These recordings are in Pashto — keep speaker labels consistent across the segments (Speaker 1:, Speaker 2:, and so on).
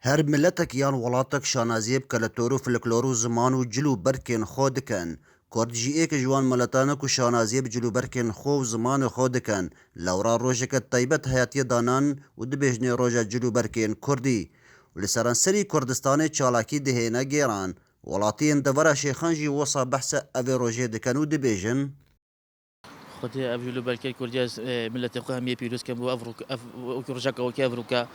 Speaker 1: هر ملتك یان وڵاتك شانازیه بکە لە تۆر و فلکلۆر و زمان و جل و بەرکێن خۆ دکەن. کورد جی ئێکە جوان مەلەتانەک و شانازیە بجل و بەرکێن خۆ و زمانە خۆ دکەن. لەورا ڕۆژێکە تایبەت هەیەتیە دانان و دبێژنێ ڕۆژە جل و بەرکێن کوردی. و لە سەرانسەری کوردستانی چالاکی دهێنە گێران. وڵاتیان دەڤەرە شێخانجی وەسا بەحسە ئەوێ ڕۆژێ دکەن و دبێژن.
Speaker 2: خدي أفجلو بالكل كردياس ملة قومية بيروس كم وأفروك وكرجاك وكافروكا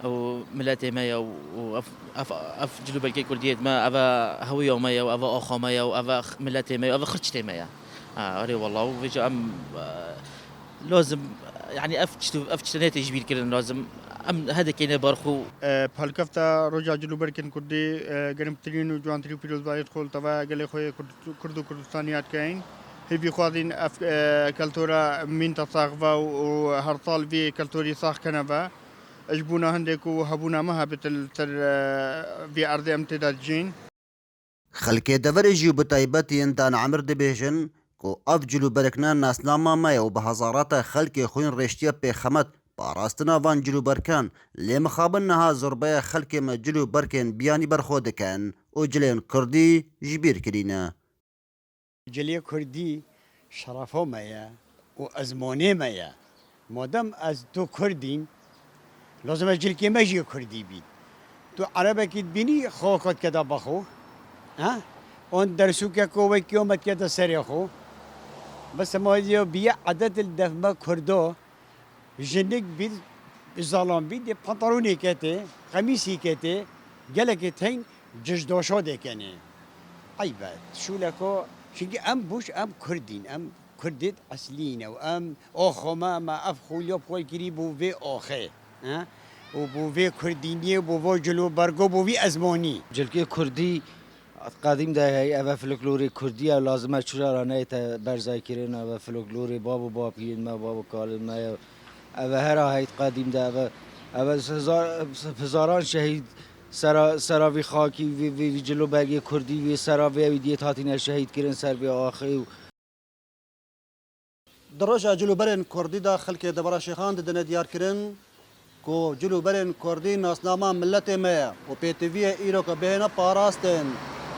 Speaker 2: أو ملاتي مايا وأفجلو بالكل كرديات ما أفا هوية مايا وأفا أخو مايا وأفا ملاتي مايا وأفا خرجتي مايا أري والله وفيجا أم لازم يعني أفتشتناتي جبير كده لازم أم هذا كينا برخو
Speaker 3: بهالكفتا رجع جلو بركن كردي قرم ترين وجوان تري بيروز بايد خول تبا قال خوي كردو كردستانيات كاين هبي خوادين كالتورا من تصاغفا وهرطال في كالتوري صاغ كنبا اجبونا هندك وهبونا مها بتل في ارض امتداد جين
Speaker 1: خەلکێ دەڤەرێژی و بەتایبەتیان دان عەمر دەبێژن کۆ ئەف جلو بەرەکنا ناسناما مایە و بە هەزاراتە خەلکێ خۆین ڕێشتیە پێخەمەت پاراستنا وان جلو بەرکان لێ مخابن نەها زۆربەیە خەلکێمە جلو بەرکێن بیانی بەرخۆ دەکەن و جلێن کوردی ژبیر کرینە.
Speaker 4: جلية كردي شرفه مايا وأزموني مايا مادام از تو كردين لازم أجل كي ماجي كردي بيت تو عربك تبيني خوكت كده بخو ها اون درسوك كوي كيومت كده سريخو بس ما ديو بيا عدد الدفمة كردو جنك بيت ظلام بيت بنطلوني كتي قميصي كتي جلك تين ججدوشو ديكني عيبات شو لكو شيء أم بوش أم كردين أم كرديت أصلينا وأم أخو ما أفخو يوب خوي كري بوفي أخي ها وبوفي كرديني وبوفي جلو برغو بوفي أزموني
Speaker 5: جلكي كردي قديم ده هي أبا فلكلوري كردية لازمة شورا رانية برزاي كرين أبا فلكلوري بابو بابين ما بابو كالم ما أبا هرا هيت قديم ده أبا هزاران شهيد سراوی خاکی وی جلو برگی کردی وی سراوی وی دیت هاتین شهید کردن سر بی آخی
Speaker 1: دڕۆژە جلو بەرێن کوردی دا خەلکێ دەبەرە شێخان دەدەنە دیارکردن کۆ جلو بەرێن کوردی ناسناما ملەتێ مەیە و پێتیڤە ئیرۆکە بهێنە پاراستن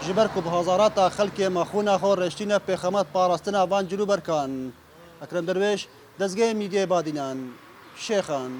Speaker 1: ji ber ku bi hezarata xelkê me xûna xwe reştîne pêxemet parastina van cilû berkan. Ekrem Derwêş, dezgehê mîdyayê Badînan, Şêxan.